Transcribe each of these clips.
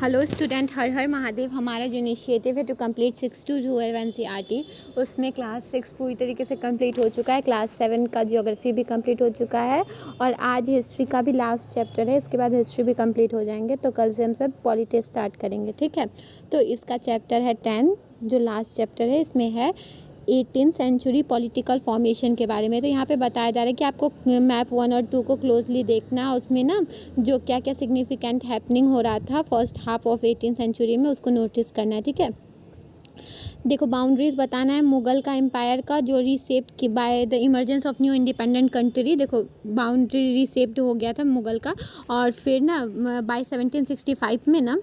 Hello student, हर हर महादेव। हमारा जो initiative है टू कंप्लीट 6 to 12 एनसीईआरटी, उसमें क्लास 6 पूरी तरीके से कंप्लीट हो चुका है। क्लास 7 का ज्योग्राफी भी कंप्लीट हो चुका है और आज हिस्ट्री का भी लास्ट चैप्टर है। इसके बाद हिस्ट्री भी कंप्लीट हो जाएंगे, तो कल से हम सब पॉलिटी स्टार्ट करेंगे, ठीक है। तो इसका चैप्टर है 10, जो लास्ट चैप्टर है। इसमें है 18th सेंचुरी पॉलिटिकल फॉर्मेशन के बारे में। तो यहाँ पे बताया जा रहा है कि आपको मैप 1 और 2 को क्लोजली देखना है। उसमें ना जो क्या क्या सिग्निफिकेंट हैपनिंग हो रहा था first half of 18th century में, उसको नोटिस करना है, ठीक है। देखो, बाउंड्रीज बताना है मुगल का एम्पायर का, जो रीसेप्ड की by the emergence of new independent country. देखो, बाउंड्री रीसेप्ड हो गया था मुगल का, और फिर ना बाय 1765 में ना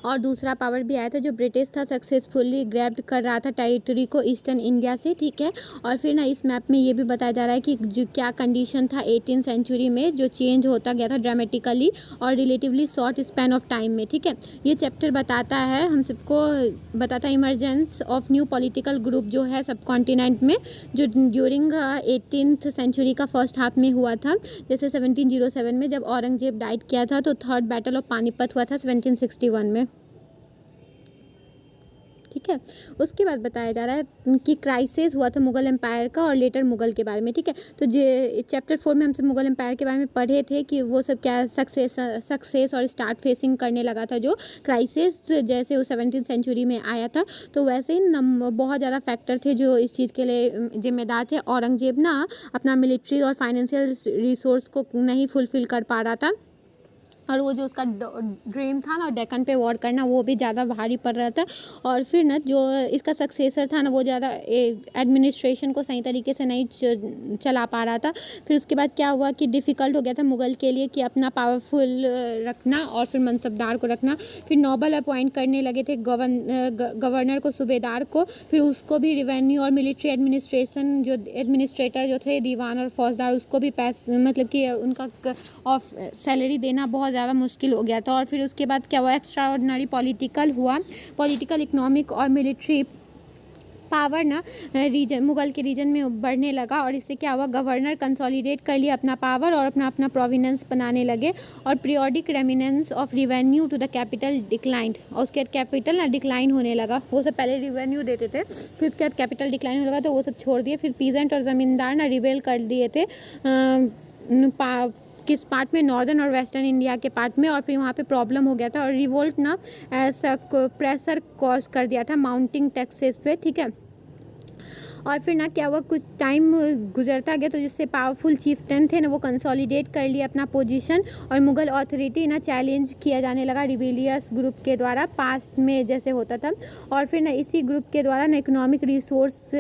और दूसरा पावर भी आया था जो ब्रिटिश था, सक्सेसफुली ग्रैब्ड कर रहा था टेरिटरी को ईस्टर्न इंडिया से, ठीक है। और फिर ना इस मैप में ये भी बताया जा रहा है कि जो क्या कंडीशन था 18th सेंचुरी में, जो चेंज होता गया था ड्रामेटिकली और relatively short span of time में, ठीक है। ये चैप्टर बताता है हम सबको, बताता है emergence of new political group जो है सब कॉन्टिनेंट में, जो ड्यूरिंग 18th सेंचुरी का फर्स्ट हाफ में हुआ था। जैसे 1707 में जब औरंगजेब डाइट किया था, तो थर्ड बैटल ऑफ पानीपत हुआ था 1761 में, ठीक है। उसके बाद बताया जा रहा है कि क्राइसिस हुआ था मुगल एम्पायर का और लेटर मुगल के बारे में, ठीक है। तो जो चैप्टर 4 में हमसे मुगल एम्पायर के बारे में पढ़े थे कि वो सब क्या सक्सेस और स्टार्ट फेसिंग करने लगा था, जो क्राइसिस जैसे वो 17th सेंचुरी में आया था। तो वैसे ही बहुत ज़्यादा फैक्टर थे जो इस चीज़ के लिए जिम्मेदार थे। औरंगजेब ना अपना मिलिट्री और फाइनेंशियल रिसोर्स को नहीं फुलफिल कर पा रहा था, और वो जो उसका ड्रीम था ना डेक्कन पे वॉर करना, वो भी ज़्यादा भारी पड़ रहा था। और फिर ना जो इसका सक्सेसर था ना, वो ज़्यादा एडमिनिस्ट्रेशन को सही तरीके से नहीं चला पा रहा था। फिर उसके बाद क्या हुआ कि डिफ़िकल्ट हो गया था मुगल के लिए कि अपना पावरफुल रखना और फिर मनसबदार को रखना। फिर नोबल अपॉइंट करने लगे थे गवर्नर को, सूबेदार को। फिर उसको भी रिवेन्यू और मिलिट्री एडमिनिस्ट्रेशन, जो एडमिनिस्ट्रेटर जो थे दीवान और फौजदार, उसको भी पैसे मतलब कि उनका ऑफ सैलरी देना बहुत ज़्यादा मुश्किल हो गया था। और फिर उसके बाद क्या हुआ, एक्स्ट्रा ऑर्डिनरी पॉलिटिकल इकोनॉमिक और मिलिट्री पावर ना रीजन मुगल के रीजन में बढ़ने लगा। और इससे क्या हुआ, गवर्नर कंसोलिडेट कर लिया अपना पावर और अपना प्रोविनेंस बनाने लगे। और periodic remittances of revenue to the capital declined, और उसके बाद कैपिटल ना डिक्लाइन होने लगा। वो सब पहले रिवेन्यू देते थे, फिर उसके बाद कैपिटल डिक्लाइन होने लगा, तो वो सब छोड़ दिए। फिर पीजेंट और ज़मींदार ना रिबेल कर दिए थे किस पार्ट में, नॉर्दर्न और वेस्टर्न इंडिया के पार्ट में। और फिर वहाँ पे प्रॉब्लम हो गया था और रिवोल्ट ना ऐसा प्रेशर कॉज कर दिया था माउंटिंग टैक्सेस पे, ठीक है। और फिर ना क्या हुआ, कुछ टाइम गुजरता गया, तो जिससे पावरफुल चीफ्टन थे ना, वो कंसोलिडेट कर लिया अपना पोजीशन, और मुगल अथॉरिटी ना चैलेंज किया जाने लगा रिबेलियस ग्रुप के द्वारा, पास्ट में जैसे होता था। और फिर ना इसी ग्रुप के द्वारा ना इकोनॉमिक रिसोर्स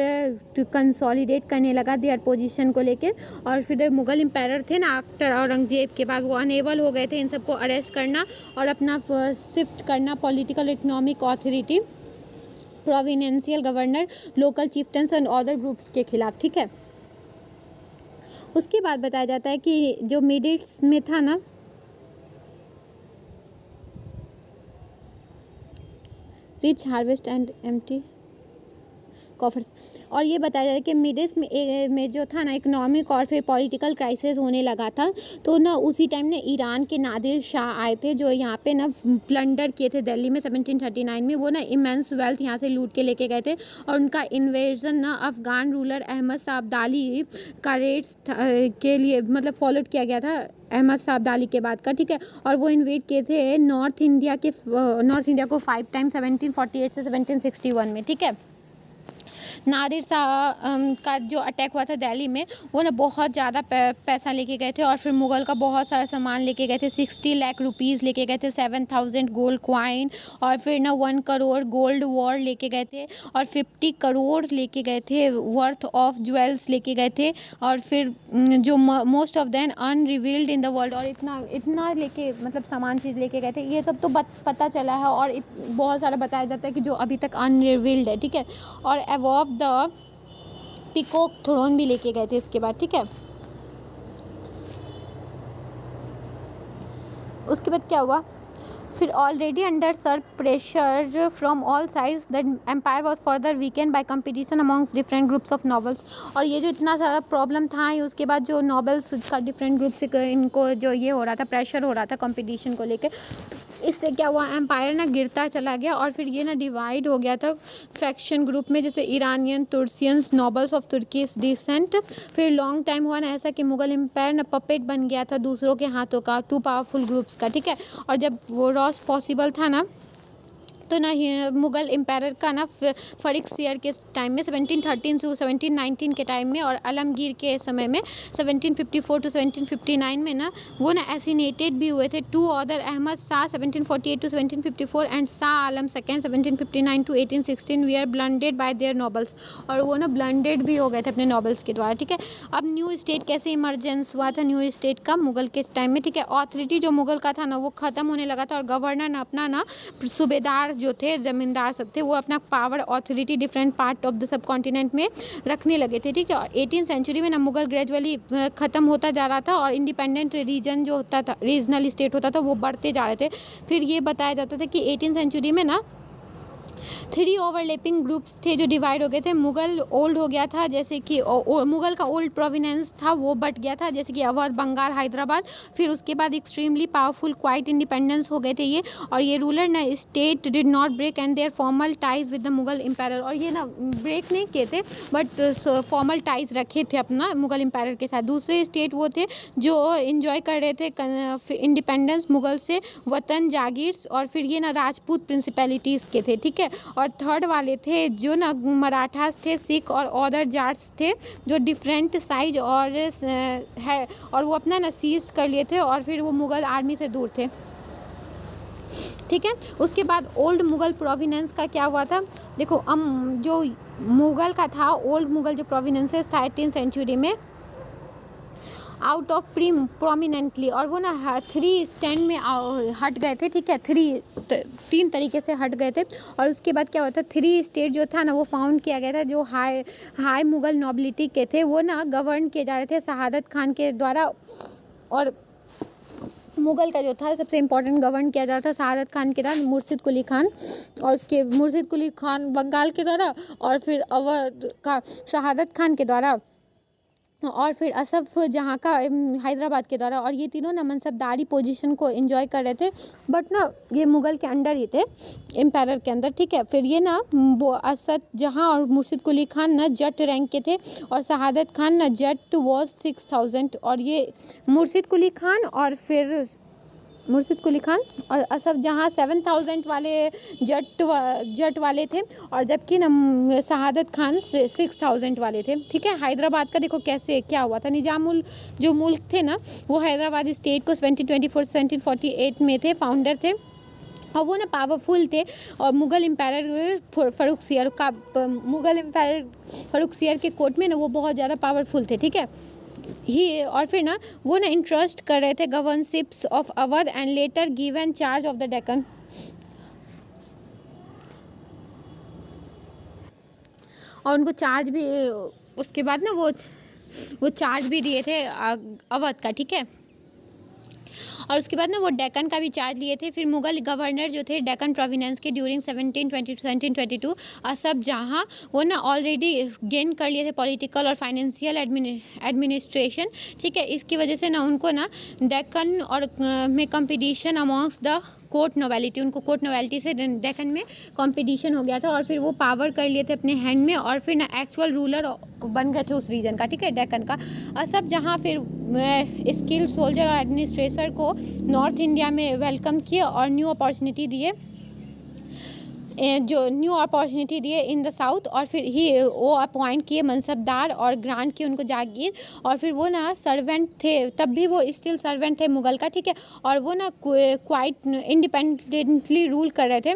कंसोलिडेट करने लगा देयर पोजीशन को लेकर। और फिर मुगल एम्पायर थे ना आफ्टर औरंगजेब के बाद, वो अनेबल हो गए थे इन सबको अरेस्ट करना और अपना शिफ्ट करना political economic authority, provincial governor, local chieftains and other groups के खिलाफ, ठीक है। उसके बाद बताया जाता है कि जो मिडिट्स में था ना, rich harvest and empty coffers, और ये बताया जाता है कि मिडिस में जो था ना इकोनॉमिक और फिर पॉलिटिकल क्राइसिस होने लगा था। तो ना उसी टाइम ना ईरान के नादिर शाह आए थे, जो यहाँ पे ना प्लंडर किए थे दिल्ली में 1739 में। वो ना इमेंस वेल्थ यहाँ से लूट के लेके गए थे, और उनका इन्वेजन ना अफगान रूलर अहमद शाह अब्दाली का रेट्स के लिए मतलब फॉलो किया गया था अहमद शाह अब्दाली के बाद का, ठीक है। और वो इन्वेड किए थे नॉर्थ इंडिया को 5 टाइम 1748 से 1761 में, ठीक है। नादिर शाह का जो अटैक हुआ था दिल्ली में, वो ना बहुत ज़्यादा पैसा लेके गए थे, और फिर मुगल का बहुत सारा सामान लेके गए थे। 60 लाख रुपीज़ लेके गए थे, 7000 गोल्ड क्वाइन, और फिर ना 1 करोड़ गोल्ड वॉर लेके गए थे, और 50 करोड़ लेके गए थे वर्थ ऑफ ज्वेल्स लेके गए थे। और फिर जो most of then unrivalled in the world, और इतना लेके मतलब सामान चीज़ लेके गए थे। ये सब तो पता चला है, और बहुत सारा बताया जाता है कि जो अभी तक अनरिवील्ड है, ठीक है। और अबव द पीकॉक थ्रोन भी लेके गए थे इसके बाद, ठीक है। उसके बाद क्या हुआ, फिर already under severe pressure from all sides the empire was further weakened by competition amongst different groups of nobles. और ये जो इतना सारा प्रॉब्लम था ही, उसके बाद जो नॉवेल्स का डिफरेंट ग्रुप से इनको जो ये हो रहा था, प्रेशर हो रहा था कंपटीशन को लेकर, इससे क्या हुआ, एम्पायर ना गिरता चला गया और फिर ये ना डिवाइड हो गया था फैक्शन ग्रुप में, जैसे Iranian, Turanians, nobles of Turkish descent. फिर लॉन्ग टाइम हुआ ना ऐसा कि मुगल एम्पायर ना पपेट बन गया था दूसरों के हाथों का, टू पावरफुल ग्रुप्स का, ठीक है। और जब वो रॉस पॉसिबल था ना, तो ना मुगल एम्पायर का ना फरिक्सियर के टाइम में 1713 से 1719 के टाइम में, और आलमगीर के समय में 1754 टू 1759 में ना वो ना एसिनेटेड भी हुए थे। Two other, Ahmad Shah 1748 to 1754 and Shah Alam second 1759 to 1816 were blinded by their nobles, और वो ना ब्लंडेड भी हो गए थे अपने नॉबल्स के द्वारा, ठीक है। अब न्यू स्टेट कैसे इमरजेंस हुआ था न्यू स्टेट का मुगल के टाइम में, ठीक है। ऑथोरिटी जो मुगल का था ना वो ख़त्म होने लगा था, और गवर्नर ना अपना ना सूबेदार जो थे, ज़मींदार सब थे, वो अपना power authority different part of the sub continent में रखने लगे थे, ठीक है। और 18th सेंचुरी में ना मुगल ग्रेजुअली ख़त्म होता जा रहा था, और इंडिपेंडेंट रीजन जो होता था, रीजनल स्टेट होता था, वो बढ़ते जा रहे थे। फिर ये बताया जाता था कि 18th सेंचुरी में ना 3 ओवरलैपिंग ग्रुप्स थे जो डिवाइड हो गए थे। मुगल ओल्ड हो गया था, जैसे कि मुगल का ओल्ड प्रोविनेंस था वो बट गया था, जैसे कि अवध, बंगाल, हैदराबाद। फिर उसके बाद एक्सट्रीमली पावरफुल क्वाइट इंडिपेंडेंस हो गए थे ये, और ये रूलर ना state did not break and their formal ties with the Mughal empire, और ये ना ब्रेक नहीं किए थे बट फॉर्मल टाइज रखे थे अपना मुगल एम्पायर के साथ। दूसरे स्टेट वो थे जो इन्जॉय कर रहे थे इंडिपेंडेंस मुगल से, वतन, जागीर्स, और फिर ये ना राजपूत प्रिंसिपैलिटीज़ के थे, ठीक है। और थर्ड वाले थे जो ना मराठास थे, सिख और अदर जाट्स थे, जो डिफरेंट साइज और है, और वो अपना ना सीज कर लिए थे, और फिर वो मुगल आर्मी से दूर थे, ठीक है। उसके बाद ओल्ड मुगल प्रोविनेंस का क्या हुआ था, देखो जो मुगल का था, ओल्ड मुगल जो प्रोविनेंसेस था 18th सेंचुरी में, आउट ऑफ प्रोमिनेंटली, और वो ना 3 स्टैंड में हट गए थे, ठीक है। 3 तरीके से हट गए थे। और उसके बाद क्या हुआ था, 3 स्टेट जो था ना वो फाउंड किया गया था, जो हाई मुगल नॉबिलिटी के थे, वो ना गवर्न किए जा रहे थे शहादत खान के द्वारा। और मुगल का जो था सबसे इम्पोर्टेंट गवर्न किया जाता था शहादत खान के द्वारा, मुर्शिद कुली खान, और उसके मुर्शिद कुली खान बंगाल के द्वारा, और फिर अवध का शहादत खान के द्वारा, और फिर असफ जहाँ का हैदराबाद के द्वारा। और ये तीनों ना मनसबदारी पोजीशन को एंजॉय कर रहे थे, बट ना ये मुगल के अंडर ही थे, एम्पायर के अंदर, ठीक है। फिर ये ना वो असद जहाँ और मुर्शिद कुली खान ना जट रैंक के थे, और शहादत खान ना जट वॉज 6000, और ये मुर्शिद कुली खान और फिर मुर्शिद कुली खान और असफ जहाँ 7000 वाले जट वाले थे, और जबकि ना शहादत खान 6000 वाले थे, ठीक है। हैदराबाद का देखो कैसे क्या हुआ था, निजामुल जो मुल्क थे ना वो हैदराबाद स्टेट को 1724 से 1748 में थे, फाउंडर थे, और वो ना पावरफुल थे। और मुगल एम्पायर मुगल एम्पायर फरुखसियर के कोर्ट में ना वो बहुत ज़्यादा पावरफुल थे, ठीक है। ही और फिर ना वो ना इंट्रस्ट कर रहे थे governorships of Awadh and later given charge of the Deccan, और उनको चार्ज भी उसके बाद ना वो चार्ज भी दिए थे अवध का, ठीक है। और उसके बाद ना वो डेक्कन का भी चार्ज लिए थे। फिर मुगल गवर्नर जो थे डेक्कन प्रोविनेंस के ड्यूरिंग 1720 to 1722 असफ जहाँ, वो ना ऑलरेडी गेन कर लिए थे पॉलिटिकल और फाइनेंशियल एडमिनिस्ट्रेशन, ठीक है। इसकी वजह से ना उनको ना डेक्कन और में competition amongst the court novelty, उनको कोर्ट नोवेलिटी से डेक्कन में कंपटीशन हो गया था, और फिर वो पावर कर लिए थे अपने हैंड में, और फिर ना एक्चुअल रूलर बन गए थे उस रीजन का, ठीक है, डेक्कन का। असफ जहाँ फिर स्किल्ड सोल्जर और एडमिनिस्ट्रेटर को नॉर्थ इंडिया में वेलकम किए, और न्यू अपॉर्चुनिटी दिए इन द साउथ, और फिर वो अपॉइंट किए मनसबदार और ग्रांट किए उनको जागीर, और फिर वो ना सर्वेंट थे, तब भी वो स्टिल सर्वेंट थे मुगल का, ठीक है। और वो ना क्वाइट इंडिपेंडेंटली रूल कर रहे थे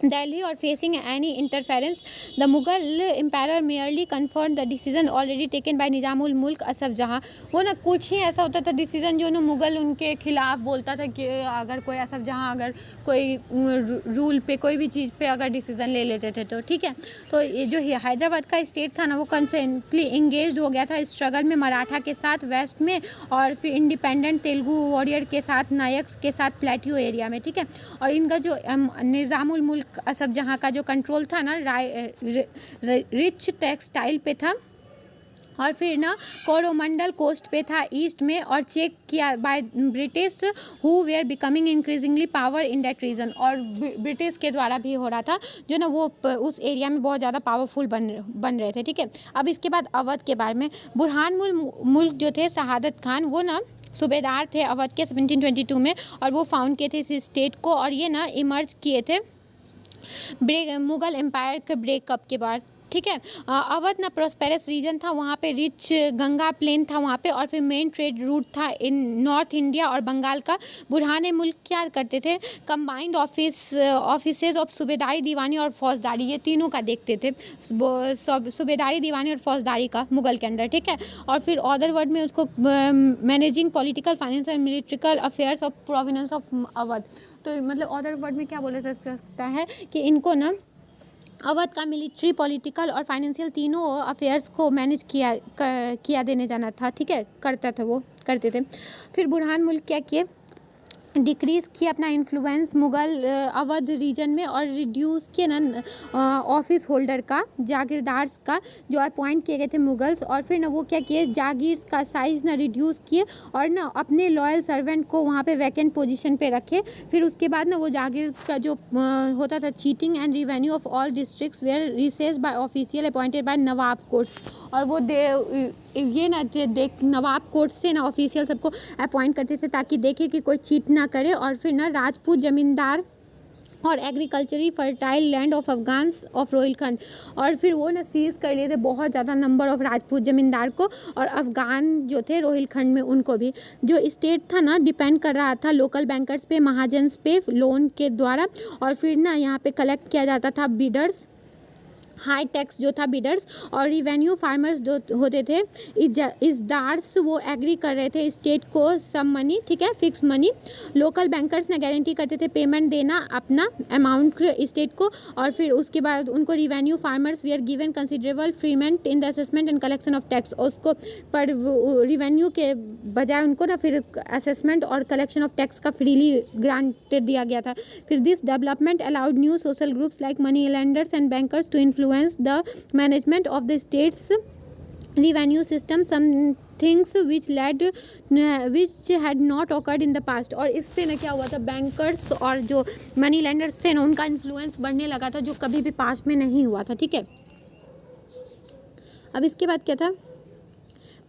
दिल्ली, और facing any interference the Mughal empire merely confirm the decision already taken by Nizamul Mulk Asaf जहाँ। वो ना कुछ ही ऐसा होता था डिसीजन जो ना मुगल उनके खिलाफ बोलता था कि अगर कोई असफ जहाँ अगर कोई रूल पे कोई भी चीज़ पे अगर डिसीजन ले लेते थे तो, ठीक है। तो ये जो हैदराबाद का स्टेट था ना वो कंसेंटली इंगेज हो गया था स्ट्रगल में मराठा के साथ वेस्ट में, और फिर इंडिपेंडेंट तेलुगु वॉरियर के साथ नायक्स के साथ प्लेटियो एरिया में, ठीक है। और इनका जो निज़ामुल मुल्क असफ जहाँ का जो कंट्रोल था ना रिच टेक्सटाइल पे था, और फिर ना कोरोमंडल कोस्ट पे था ईस्ट में, और चेक किया by British who were becoming increasingly power in that region, और ब्रिटिश के द्वारा भी हो रहा था जो ना वो उस एरिया में बहुत ज़्यादा पावरफुल बन रहे थे। ठीक है, अब इसके बाद अवध के बारे में। बुरहान मुल्क जो थे शहादत खान, वो ना सूबेदार थे अवध के 1722 में, और वो फाउंड किए थे इस स्टेट को, और ये ना इमर्ज किए थे मुगल एम्पायर के ब्रेकअप के बाद। ठीक है, अवध ना प्रोस्पेरस रीजन था, वहाँ पे रिच गंगा प्लेन था वहाँ पे, और फिर मेन ट्रेड रूट था इन नॉर्थ इंडिया और बंगाल का। बुरहान मुल्क क्या करते थे, कंबाइंड ऑफिसेज ऑफ सूबेदारी, दीवानी और फौजदारी, ये तीनों का देखते थे, सूबेदारी, दीवानी और फौजदारी का मुगल के अंडर। ठीक है, और फिर अदर वर्ड में उसको managing political, financial and military affairs of provinces of Awadh. तो मतलब अदर वर्ड में क्या बोला जा सकता है कि इनको ना अवध का मिलिट्री, पॉलिटिकल और फाइनेंशियल तीनों अफेयर्स को मैनेज किया देने जाना था। ठीक है, करते थे। फिर बुरहान मुल्क क्या किए, डिक्रीज़ किया अपना इन्फ्लुएंस मुग़ल अवध रीजन में, और रिड्यूस किए ना ऑफिस होल्डर का, जागीरदार्स का जो अपॉइंट किए गए थे मुगल्स, और फिर ना वो क्या किए, जागीर का साइज़ ना रिड्यूस किए, और ना अपने लॉयल सर्वेंट को वहाँ पे वैकेंट पोजीशन पे रखे। फिर उसके बाद ना वो जागीर का जो होता था, cheating and revenue of all districts were recessed by official appointed by Nawab courts, और वो ये ना देख नवाब कोर्ट से ना ऑफिशियल सबको अपॉइंट करते थे ताकि देखे कि कोई चीट ना करे। और फिर ना राजपूत जमींदार और agriculturally fertile land of Afghans of Rohilkhand, और फिर वो ना सीज कर लिए थे बहुत ज़्यादा नंबर ऑफ राजपूत जमींदार को, और अफगान जो थे रोहिलखंड में उनको भी। जो स्टेट था ना डिपेंड कर रहा था लोकल बैंकर्स पे, महाजन्स पे लोन के द्वारा, और फिर ना यहाँ पे कलेक्ट किया जाता था बिडर्स, हाई टैक्स जो था बिडर्स, और रिवेन्यू फार्मर्स जो होते थे इजदार्स, वो एग्री कर रहे थे स्टेट को सम मनी, ठीक है, फिक्स मनी। लोकल बैंकर्स ने गारंटी करते थे पेमेंट देना अपना अमाउंट स्टेट को, और फिर उसके बाद उनको revenue farmers were given considerable freedom in the assessment and collection of tax, उसको पर रिवेन्यू के बजाय उनको ना फिर असेसमेंट और कलेक्शन ऑफ टैक्स का फ्रीली ग्रांटेड दिया गया था। फिर this development allowed new social groups like money lenders and bankers to influence the management of the state's revenue system, some things which had not occurred in the past। और इससे ना क्या हुआ था, बैंकर्स और जो मनी लेंडर्स थे ना उनका इन्फ्लुएंस बढ़ने लगा था, जो कभी भी पास्ट में नहीं हुआ था। ठीक है, अब इसके बाद क्या था,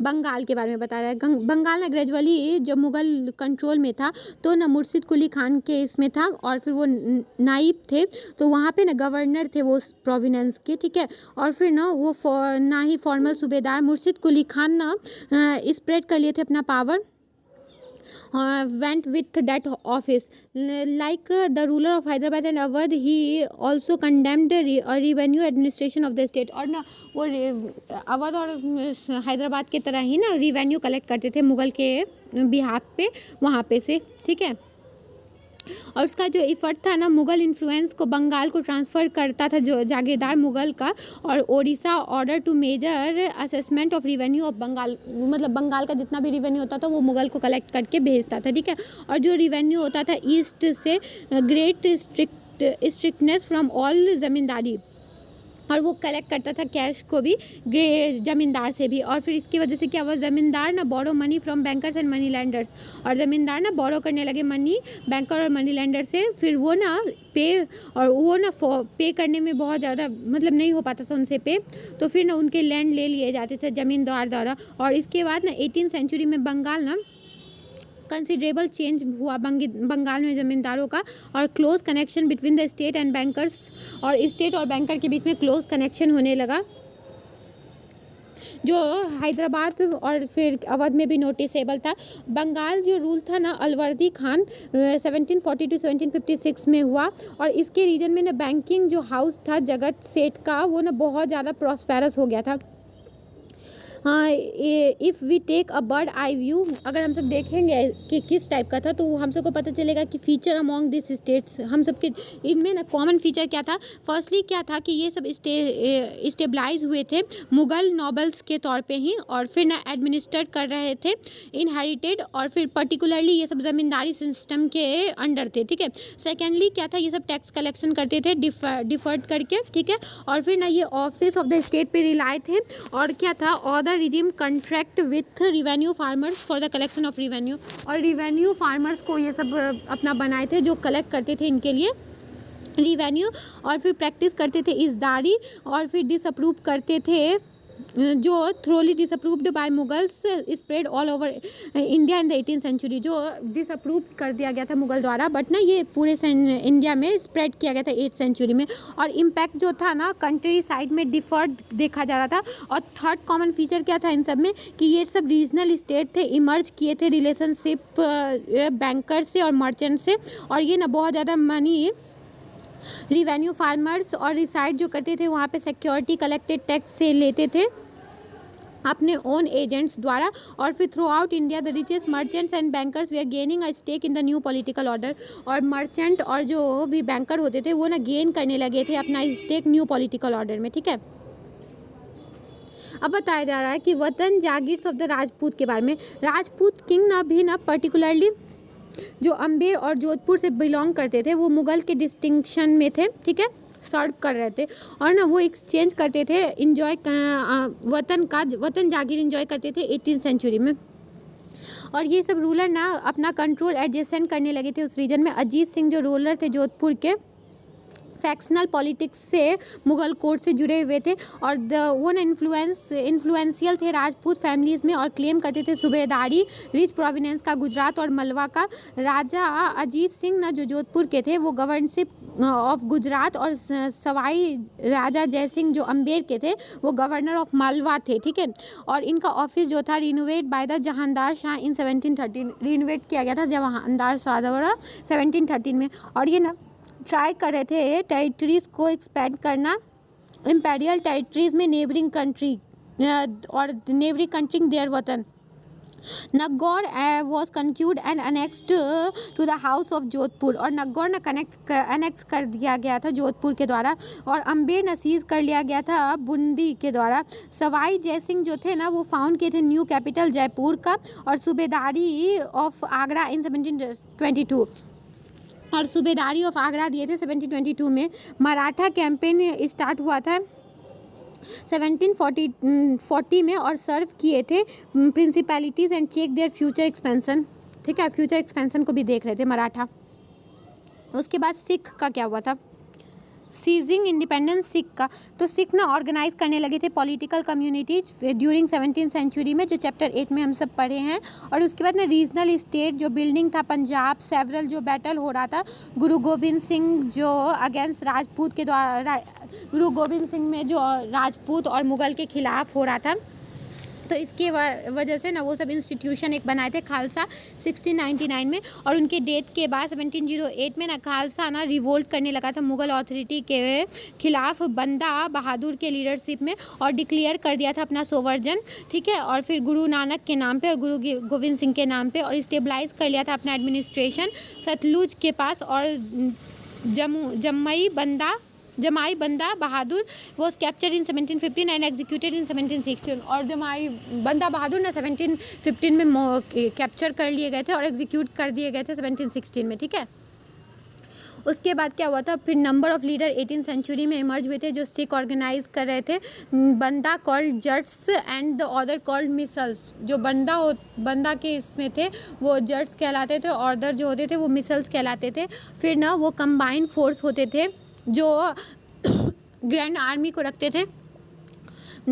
बंगाल के बारे में बता रहा है। बंगाल ना ग्रेजुअली जब मुग़ल कंट्रोल में था तो ना मुर्शिद कुली खान के इसमें था, और फिर वो नाइब थे, तो वहाँ पे ना गवर्नर थे वो उस प्रोविनेंस के। ठीक है, और फिर ना वो ना ही फॉर्मल सूबेदार मुर्शिद कुली खान ना स्प्रेड कर लिए थे अपना power, went with that office like the ruler of Hyderabad and Awadh, he also condemned the revenue administration of the state। और ना वो अवध और हैदराबाद के तरह ही ना रिवेन्यू कलेक्ट करते थे मुग़ल के बिहाफ पे वहाँ पे से। ठीक है, और उसका जो इफ़र्ट था ना मुग़ल इन्फ्लुएंस को बंगाल को ट्रांसफ़र करता था, जो जागीरदार मुग़ल का, और ओडिशा order to measure assessment of revenue of Bengal, मतलब बंगाल का जितना भी रिवेन्यू होता था वो मुग़ल को कलेक्ट करके भेजता था। ठीक है, और जो रिवेन्यू होता था ईस्ट से ग्रेट स्ट्रिक्टनेस फ्रॉम ऑल ज़मींदारी, और वो कलेक्ट करता था कैश को भी ज़मींदार से भी। और फिर इसकी वजह से क्या हुआ, ज़मींदार ना borrow money from bankers and money lenders, और ज़मींदार ना बोरो करने लगे मनी बैंकर और मनी लैंडर से। फिर वो ना पे करने में बहुत ज़्यादा मतलब नहीं हो पाता था उनसे पे, तो फिर ना उनके लैंड ले लिए जाते थे ज़मींदार द्वारा। और इसके बाद ना 18th सेंचुरी में बंगाल ना कंसिडरेबल चेंज हुआ बंगाल में ज़मींदारों का, और close connection between the state and bankers, और स्टेट और बैंकर के बीच में क्लोज कनेक्शन होने लगा, जो हैदराबाद और फिर अवध में भी नोटिसेबल था। बंगाल जो रूल था ना अलवर्दी खान 1740 to 1756 में हुआ, और इसके रीजन में ना बैंकिंग जो हाउस था जगत सेठ का, वो ना बहुत ज़्यादा प्रॉस्पेरस हो गया था। हाँ, if we take a bird eye view, अगर हम सब देखेंगे कि किस टाइप का था, तो हम सबको पता चलेगा कि फीचर अमॉन्ग दिस स्टेट्स, हम सबके इनमें ना कॉमन फीचर क्या था। फर्स्टली क्या था कि ये सब स्टेबलाइज हुए थे मुग़ल नॉबल्स के तौर पे ही, और फिर ना एडमिनिस्टर कर रहे थे इनहेरिटेड, और फिर पर्टिकुलरली ये सब ज़मींदारी सिस्टम के अंडर थे। ठीक है, सेकेंडली क्या था, ये सब टैक्स कलेक्शन करते थे डिफर्ड करके। ठीक है, और फिर ना ये ऑफिस ऑफ द स्टेट पे रिलाय थे, और क्या था, the regime contract with revenue farmers for the collection of revenue, और रिवेन्यू फार्मर्स को ये सब अपना बनाए थे जो कलेक्ट करते थे इनके लिए रिवेन्यू, और फिर प्रैक्टिस करते थे इज़दारी, और फिर डिसअप्रूव करते थे जो thoroughly disapproved by Mughals spread all over India in the 18th century, जो डिसअप्रूव कर दिया गया था मुगल द्वारा, बट ना ये पूरे इंडिया में स्प्रेड किया गया था 8th सेंचुरी में। और इम्पैक्ट जो था ना कंट्री साइड में डिफर्ड देखा जा रहा था। और थर्ड कॉमन फीचर क्या था इन सब में कि ये सब रीजनल स्टेट थे, इमर्ज किए थे रिलेशनशिप बैंकर से और मर्चेंट से, और ये ना बहुत ज़्यादा मनी रिवेन्यू फार्मर्स और रिसाइड जो करते थे वहाँ पे सिक्योरिटी कलेक्टेड टैक्स से लेते थे अपने ओन एजेंट्स द्वारा। और फिर throughout India the richest merchants and bankers we are gaining a stake in the new political order, और मर्चेंट और जो भी बैंकर होते थे वो ना गेन करने लगे थे अपना स्टेक न्यू पॉलिटिकल ऑर्डर में, ठीक है। अब बताया जा रहा है कि वतन जागीर्स ऑफ द राजपूत के बारे में। राजपूत किंग ना भी ना पर्टिकुलरली जो अम्बेर और जोधपुर से बिलोंग करते थे वो मुगल के डिस्टिंक्शन में थे, ठीक है, सर्व कर रहे थे, और ना वो एक्सचेंज करते थे, इंजॉय वतन जागीर इंजॉय करते थे 18th सेंचुरी में। और ये सब रूलर ना अपना कंट्रोल एडजस्टेंट करने लगे थे उस रीजन में। अजीत सिंह जो रूलर थे जोधपुर के, फैक्शनल पॉलिटिक्स से मुगल कोर्ट से जुड़े हुए थे, और वो ना इन्फ्लुएंशियल थे राजपूत फैमिलीज़ में, और क्लेम करते थे सूबेदारी रिच प्रोविनेंस का गुजरात और मलवा का। राजा अजीत सिंह ना जो जोधपुर के थे वो गवर्नरशिप ऑफ गुजरात, और सवाई राजा जयसिंह जो अम्बेर के थे वो गवर्नर ऑफ मालवा थे, ठीक है। और इनका ऑफिस जो था renovate by the Jahandar Shah in 1713, renovate किया गया था जहांदार शाह द्वारा 1713 में। और ये ना ट्राई कर रहे थे टेरिटरीज़ को एक्सपेंड करना, इम्पेरियल टेरिटरीज़ में नेबरिंग कंट्री और नेबरिंग कंट्री देयर वतन। Nagaur was conquered and annexed to the house of Jodhpur, और नगौर ना अनेक्स कर दिया गया था जोधपुर के द्वारा, और अम्बेर ना सीज कर लिया गया था बूंदी के द्वारा। सवाई जयसिंह जो थे ना वो फाउंड किए थे न्यू कैपिटल जयपुर का, और सूबेदारी ऑफ आगरा इन 1722, और सूबेदारी ऑफ आगरा दिए थे 1722 में। मराठा कैंपेन स्टार्ट हुआ था 1740 में, और सर्व किए थे principalities and check their future expansion, ठीक है, फ्यूचर एक्सपेंशन को भी देख रहे थे मराठा। उसके बाद सिख का क्या हुआ था, सीजिंग इंडिपेंडेंस सिख का। तो सिख ना ऑर्गेनाइज करने लगे थे political community during 17th century में, जो चैप्टर 8 में हम सब पढ़े हैं। और उसके बाद ना रीजनल स्टेट जो बिल्डिंग था पंजाब, सेवरल जो बैटल हो रहा था गुरु गोविंद सिंह जो अगेंस्ट राजपूत के द्वारा, गुरु गोविंद सिंह में जो राजपूत और मुगल के खिलाफ हो रहा था, तो इसके वजह से ना वो सब इंस्टीट्यूशन एक बनाए थे खालसा 1699 में। और उनके डेथ के बाद 1708 में ना खालसा ना रिवोल्ट करने लगा था मुगल अथॉरिटी के खिलाफ बंदा बहादुर के लीडरशिप में, और डिक्लेयर कर दिया था अपना सोवर्जन, ठीक है। और फिर गुरु नानक के नाम पे और गुरु गोविंद सिंह के नाम पे, और स्टेबलाइज कर लिया था अपना एडमिनिस्ट्रेशन सतलुज के पास। और जमाई Banda Bahadur was captured in 1715 and executed in 1716, और जमाई बंदा बहादुर ना 1715 में कैप्चर कर लिए गए थे और एग्जीक्यूट कर दिए गए थे 1716 में, ठीक है। उसके बाद क्या हुआ था, फिर number of leader 18th century में इमर्ज हुए थे जो सिख ऑर्गेनाइज कर रहे थे। Band called jathas and the other called misls, जो बंदा के इसमें थे वो जट्स कहलाते थे, और अदर जो होते थे वो मिसल्स कहलाते थे। फिर ना वो कंबाइंड फोर्स होते थे जो ग्रैंड आर्मी को रखते थे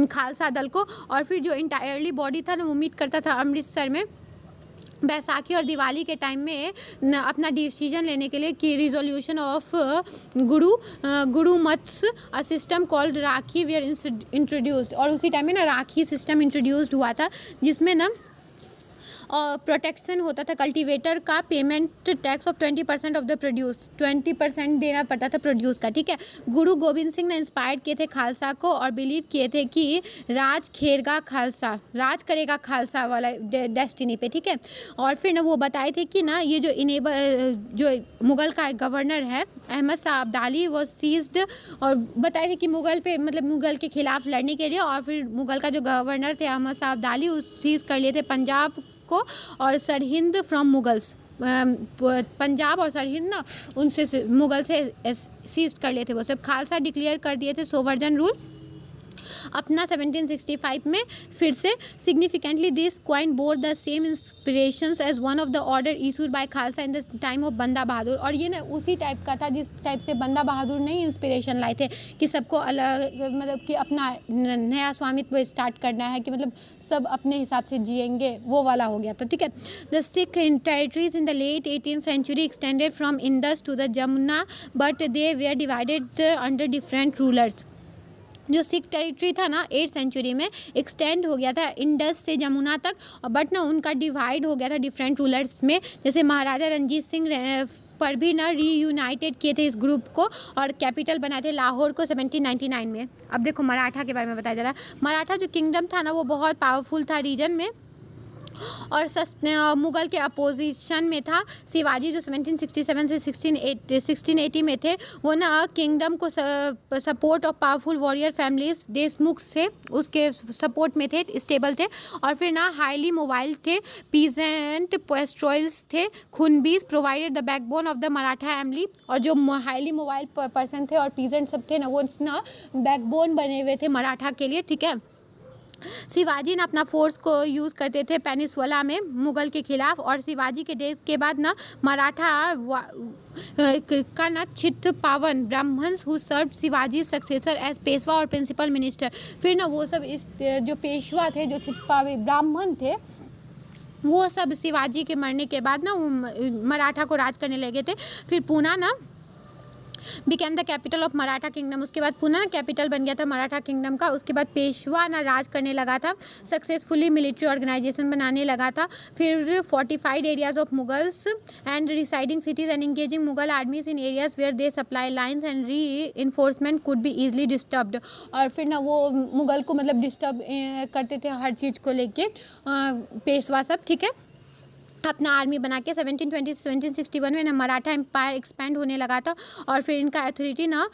खालसा दल को। और फिर जो इंटायरली बॉडी था ना वो मीट करता था अमृतसर में बैसाखी और दिवाली के टाइम में अपना डिसीजन लेने के लिए कि resolution of gurmatas a system called rakhi were introduced. और उसी टाइम में ना राखी सिस्टम इंट्रोड्यूस्ड हुआ था जिसमें ना और प्रोटेक्शन होता था कल्टीवेटर का, payment tax of 20% of the produce, 20% देना पड़ता था प्रोड्यूस का, ठीक है। गुरु गोविंद सिंह ने इंस्पायर्ड किए थे खालसा को और बिलीव किए थे कि राज करेगा खालसा वाला डेस्टिनी पे, ठीक है। और फिर ना वो बताए थे कि ना ये जो मुगल का गवर्नर है अहमद शाह अब्दाली वो सीज्ड, और बताए थे कि मुगल पे मतलब मुगल के खिलाफ लड़ने के लिए। और फिर मुगल का जो गवर्नर थे अहमद शाह अब्दाली उस सीज कर लिए थे पंजाब को और सरहिंद फ्रॉम मुगल्स, पंजाब और सरहिंद ना उनसे मुगल से सीज कर लिए थे वो सब। खालसा डिक्लेयर कर दिए थे सोवर्जन रूल। अपना 1765 में फिर से significantly this coin bore the same inspirations as one of the order issued by Khalsa in the time of Banda Bahadur. और ये ना उसी टाइप का था जिस टाइप से बंदा बहादुर ने इंस्पिरेशन लाए थे कि सबको अलग, मतलब कि अपना नया स्वामित्व स्टार्ट करना है, कि मतलब सब अपने हिसाब से जिएंगे, वो वाला हो गया था। ठीक है। The Sikh territories in the late 18th century extended from Indus to the Jamuna but they were divided under different rulers। जो सिख टेरिटरी था ना 8th सेंचुरी में एक्सटेंड हो गया था इंडस से जमुना तक, बट ना उनका डिवाइड हो गया था डिफरेंट रूलर्स में। जैसे महाराजा रंजीत सिंह पर भी ना रीयूनाइटेड किए थे इस ग्रुप को और कैपिटल बनाए थे लाहौर को 1799 में। अब देखो मराठा के बारे में बताया जा रहा है। मराठा जो किंगडम था ना वो बहुत पावरफुल था रीजन में और मुग़ल के अपोजिशन में था। शिवाजी जो 1767 से 1680 में थे, वो ना किंगडम को support of powerful warrior families Deshmukh से उसके सपोर्ट में थे, स्टेबल थे। और फिर ना हाईली मोबाइल थे, पीजेंट पेस्ट्रोइल्स थे, Kunbis provided the backbone of the Maratha family. और जो हाईली मोबाइल पर्सन थे और पीजेंट सब थे ना, वो ना बैकबोन बने हुए थे मराठा के लिए। ठीक है। शिवाजी ने अपना फोर्स को यूज़ करते थे पेनिसुला में मुग़ल के खिलाफ। और शिवाजी के डेथ के बाद ना मराठा का ना Chitpavan Brahmans who serve Shivaji successor as Peshwa और प्रिंसिपल मिनिस्टर। फिर ना वो सब इस जो पेशवा थे, जो चित्तपावी ब्राह्मण थे, वो सब शिवाजी के मरने के बाद ना मराठा को राज करने लगे थे। फिर पूना ना became the capital of Maratha kingdom. उसके बाद पूना कैपिटल बन गया था मराठा किंगडम का। उसके बाद पेशवा ना राज करने लगा था, सक्सेसफुली मिलिट्री ऑर्गेनाइजेशन बनाने लगा था। फिर fortified areas of Mughals and residing cities and engaging Mughal armies in areas where they supply lines and reinforcement could be easily disturbed. और फिर ना वो मुगल को मतलब डिस्टर्ब करते थे हर चीज़ को लेके पेशवा सब। ठीक है। अपना आर्मी बना के 1720 से 1761 में ना मराठा एम्पायर एक्सपेंड होने लगा था। और फिर इनका अथॉरिटी ना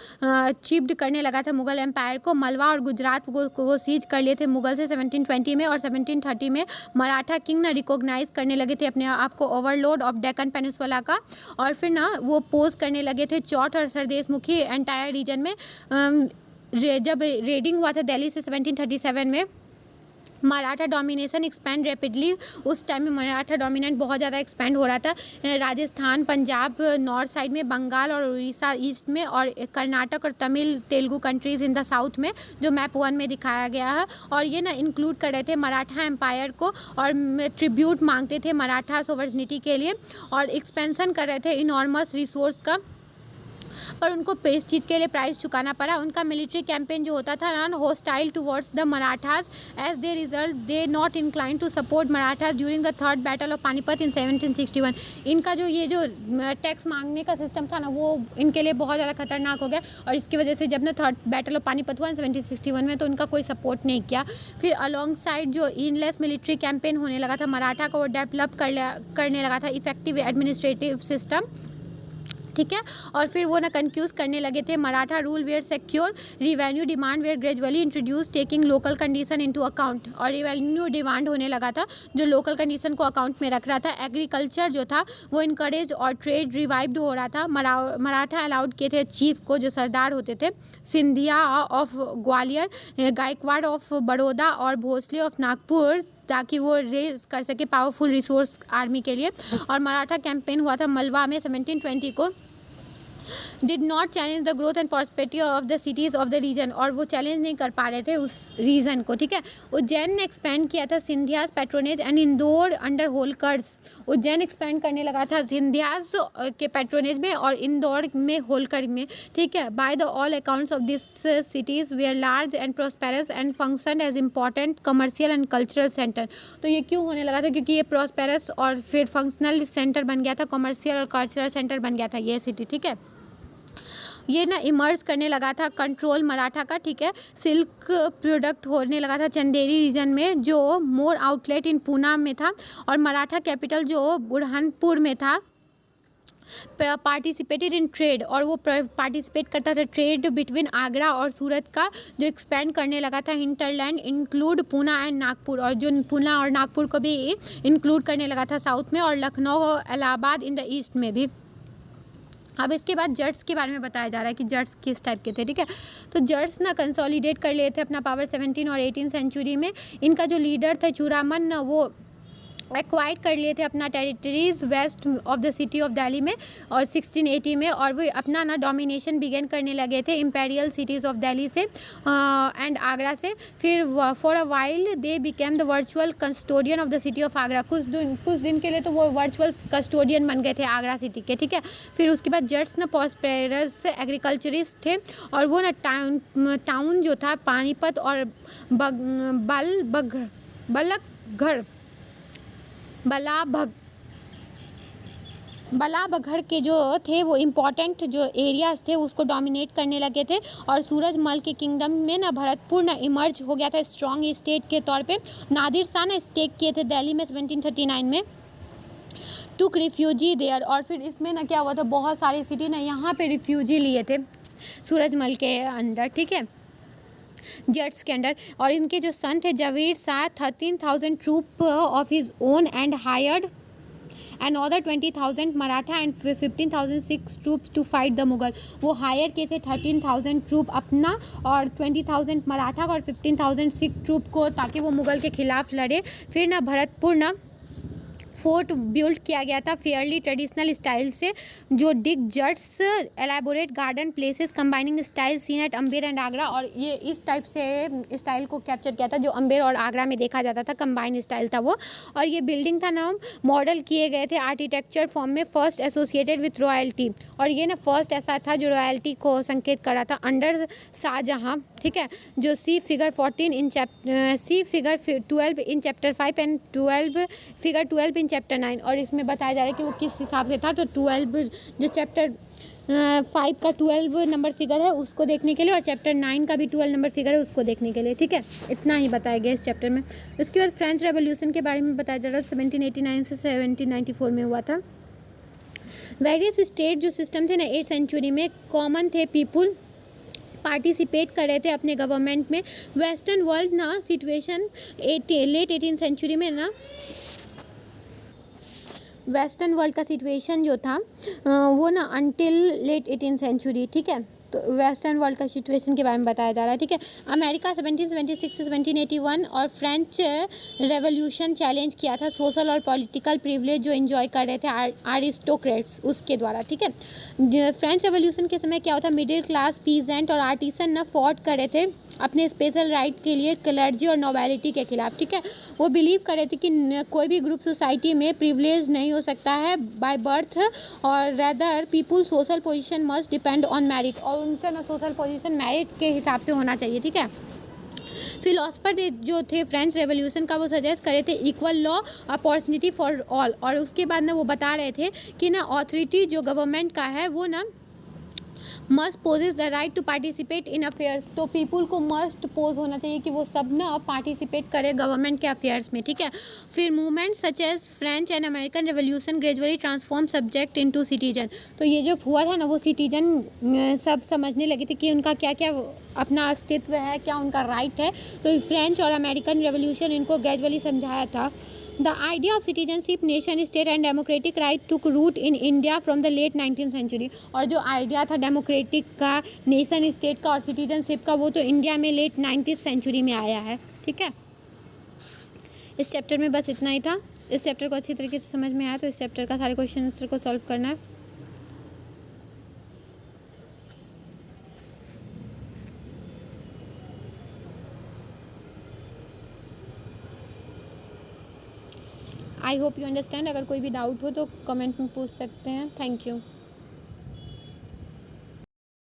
चिप्ड करने लगा था मुगल एम्पायर को। मलवा और गुजरात को वो सीज कर लिए थे मुगल से 1720 में। और 1730 में मराठा किंग ना रिकॉग्नाइज करने लगे थे अपने आप को ओवरलॉर्ड ऑफ डेक्कन पेनिनसुला का। और फिर ना वो पोज करने लगे थे चौथ और सरदेशमुखी एंटायर रीजन में। जब रेडिंग हुआ था दिल्ली से 1737 में, मराठा डोमिनेशन एक्सपैंड रैपिडली। उस टाइम में मराठा डोमिनेंट बहुत ज़्यादा एक्सपैंड हो रहा था। राजस्थान, पंजाब नॉर्थ साइड में, बंगाल और उड़ीसा ईस्ट में, और कर्नाटक और Tamil Telugu countries in the south में, जो मैप 1 में दिखाया गया है। और ये ना इंक्लूड कर रहे थे मराठा एम्पायर को और ट्रिब्यूट मांगते थे मराठा सोवर्निटी के लिए और एक्सपेंसन कर रहे थे इनॉर्मस रिसोर्स का। पर उनको इस चीज़ के लिए प्राइस चुकाना पड़ा। उनका मिलिट्री कैंपेन जो होता था ना hostile towards the Marathas, as they result they not incline to support Marathas during the third battle of Panipat in 1761। इनका जो ये जो टैक्स मांगने का सिस्टम था ना, वो इनके लिए बहुत ज़्यादा खतरनाक हो गया। और इसकी वजह से जब ना थर्ड बैटल ऑफ पानीपत हुआ 1761 में, तो उनका कोई सपोर्ट नहीं किया। फिर अलॉन्ग साइड जो इनलेस मिलिट्री कैंपेन होने लगा था मराठा को, वो डेवलप करने लगा था इफेक्टिव एडमिनिस्ट्रेटिव सिस्टम। ठीक है। और फिर वो ना कंफ्यूज करने लगे थे Maratha rule were secure, revenue demand were gradually introduce taking local condition into account. और रिवेन्यू डिमांड होने लगा था जो लोकल कंडीशन को अकाउंट में रख रहा था। एग्रीकल्चर जो था वो इनकरेज और ट्रेड रिवाइव्ड हो रहा था। मराठा अलाउड किए थे चीफ को, जो सरदार होते थे, सिंधिया ऑफ ग्वालियर, गायकवाड़ ऑफ बड़ौदा और भोसले ऑफ नागपुर, ताकि वो रेज कर सके पावरफुल रिसोर्स आर्मी के लिए। और मराठा कैंपेन हुआ था मलवा में 1720 को। Did not challenge the growth and prosperity of the cities of the region. और वो चैलेंज नहीं कर पा रहे थे उस रीजन को। ठीक है। उज्जैन ने एक्सपेंड किया था Scindias patronage and Indore under Holkars. Ujjain expand करने लगा था सिंधियाज के पैट्रोनेज में और इंदौर में होलकर में। ठीक है। By the all accounts of this cities were large and prosperous and function as important commercial and cultural centre. तो ये क्यों होने लगा था? क्योंकि ये प्रॉस्पेरस और फिर फंक्शनल सेंटर बन गया था, कमर्शियल और कल्चरल सेंटर बन गया था ये सिटी। ठीक है। ये ना इमर्ज करने लगा था कंट्रोल मराठा का। ठीक है। सिल्क प्रोडक्ट होने लगा था चंदेरी रीजन में, जो मोर आउटलेट इन पूना में था। और मराठा कैपिटल जो बुरहानपुर में था पार्टिसिपेटेड इन ट्रेड। और वो पार्टिसिपेट करता था ट्रेड बिटवीन आगरा और सूरत का, जो एक्सपेंड करने लगा था hinterland include Poona and Nagpur. और जो पूना और नागपुर को भी इंक्लूड करने लगा था साउथ में, और Lucknow Allahabad in the east में भी। अब इसके बाद जट्स के बारे में बताया जा रहा है कि जट्स किस टाइप के थे, ठीक है। तो जट्स ना कंसोलिडेट कर लिए थे अपना पावर 17 और 18 सेंचुरी में। इनका जो लीडर था चूड़ामन ना, वो एक्वाइर कर लिए थे अपना territories west of the city of Delhi में और 1680 में, और वो अपना ना डोमिनेशन बिगेन करने लगे थे इम्पेरियल सिटीज़ ऑफ दिल्ली से एंड आगरा से। फिर for a while they became the virtual custodian of the city of Agra. कुछ दिन के लिए तो वो वर्चुअल कस्टोडियन बन गए थे आगरा सिटी के, ठीक है। फिर उसके बाद जट्स ना पॉस्पेरस एग्रीकल्चरिस्ट थे, और वो ना टाउन जो था पानीपत और बलाबगढ़ के जो थे वो इम्पॉर्टेंट जो एरियाज थे उसको डोमिनेट करने लगे थे। और सूरजमल के किंगडम में ना भरतपुर ना इमर्ज हो गया था स्ट्रॉन्ग स्टेट के तौर पे। नादिर शाह ने स्टेक किए थे दिल्ली में 1739 में, टुक रिफ्यूजी देयर। और फिर इसमें ना क्या हुआ था, बहुत सारी सिटी ना यहाँ पे रिफ्यूजी लिए थे सूरजमल के अंडर, ठीक है, जट्स के अंडर। और इनके जो सन थे Jawahir Shah 13,000 troop of his own and hired another 20,000 Maratha and 15,000 Sikh troops to fight the Mughal. वो हायर किए थे 13,000 ट्रूप अपना और 20,000 मराठा और 15,000 सिख ट्रूप को, ताकि वो मुगल के खिलाफ लड़े। फिर ना भरतपुर ना फोर्ट बिल्ड किया गया था फेयरली ट्रेडिशनल स्टाइल से, जो Deeg Jats elaborate garden places combining style seen at Amber and Agra. और ये इस टाइप से स्टाइल को कैप्चर किया था जो अम्बेर और आगरा में देखा जाता था, कंबाइंड स्टाइल था वो। और ये बिल्डिंग था ना मॉडल किए गए थे आर्किटेक्चर फॉर्म में, फर्स्ट एसोसिएटेड विथ रॉयल्टी। और ये ना फर्स्ट ऐसा था जो रॉयल्टी को संकेत कर रहा था अंडर शाहजहाँ, ठीक है। जो see figure 12 in chapter 5 and 12 in chapter 9। और इसमें बताया जा रहा है कि वो किस हिसाब से था। तो 12 जो चैप्टर 5 का 12 नंबर फिगर है उसको देखने के लिए, और चैप्टर 9 का भी 12 नंबर फिगर है उसको देखने के लिए, ठीक है। इतना ही बताया गया इस चैप्टर में। उसके बाद फ्रेंच रेवोल्यूशन के बारे में बताया जा रहा है, 1789 से 1794 में हुआ था। वेरियस स्टेट जो सिस्टम थे ना 8th सेंचुरी में कॉमन थे, पीपुल पार्टिसिपेट कर रहे थे अपने गवर्नमेंट में। वेस्टर्न वर्ल्ड ना सिचुएशन लेट 18th सेंचुरी में ना वेस्टर्न वर्ल्ड का सिचुएशन जो था वो ना अनटिल लेट 18th सेंचुरी, ठीक है। तो वेस्टर्न वर्ल्ड का सिचुएशन के बारे में बताया जा रहा है, ठीक है। अमेरिका 1776 से 1781 और फ्रेंच रेवोल्यूशन चैलेंज किया था सोशल और पॉलिटिकल प्रिविलेज जो एंजॉय कर रहे थे आरिस्टोक्रेट्स उसके द्वारा, ठीक है। फ्रेंच रेवोल्यूशन के समय क्या होता, मिडिल क्लास पीजेंट और आर्टिसन ना फॉट कर रहे थे अपने स्पेशल राइट के लिए क्लर्जी और नोबेलिटी के खिलाफ, ठीक है। वो बिलीव कर रहे थे कि कोई भी ग्रुप सोसाइटी में प्रिविलेज नहीं हो सकता है बाय बर्थ, और rather people social position must depend on merit. और उनका ना सोशल पोजीशन मेरिट के हिसाब से होना चाहिए, ठीक है। फिलोसफर जो थे फ्रेंच रेवोल्यूशन का वो सजेस्ट करे थे equal law opportunity for all. और उसके बाद ना वो बता रहे थे कि ना ऑथोरिटी जो गवर्नमेंट का है वो ना must possess the right to participate in affairs. तो पीपुल को मस्ट पोज होना चाहिए कि वो सब ना पार्टिसिपेट करें गवर्नमेंट के अफेयर्स में, ठीक है। फिर movement such as French and American revolution gradually transform subject into citizen. तो ये जो हुआ था ना वो सिटीजन सब समझने लगे थे कि उनका क्या क्या अपना अस्तित्व है, क्या उनका राइट है। तो फ्रेंच और अमेरिकन रेवोल्यूशन इनको ग्रेजुअली समझाया था। The idea of citizenship, nation state and democratic right took root in India from the late 19th century। और जो आइडिया था डेमोक्रेटिक का, नेशन स्टेट का और सिटीजनशिप का वो तो इंडिया में लेट 19th सेंचुरी में आया है, ठीक है। इस चैप्टर में बस इतना ही था। इस चैप्टर को अच्छी तरीके से समझ में आया तो इस चैप्टर का सारे क्वेश्चन आंसर को सॉल्व करना है। I hope you understand. अगर कोई भी डाउट हो तो कमेंट में पूछ सकते हैं। Thank you.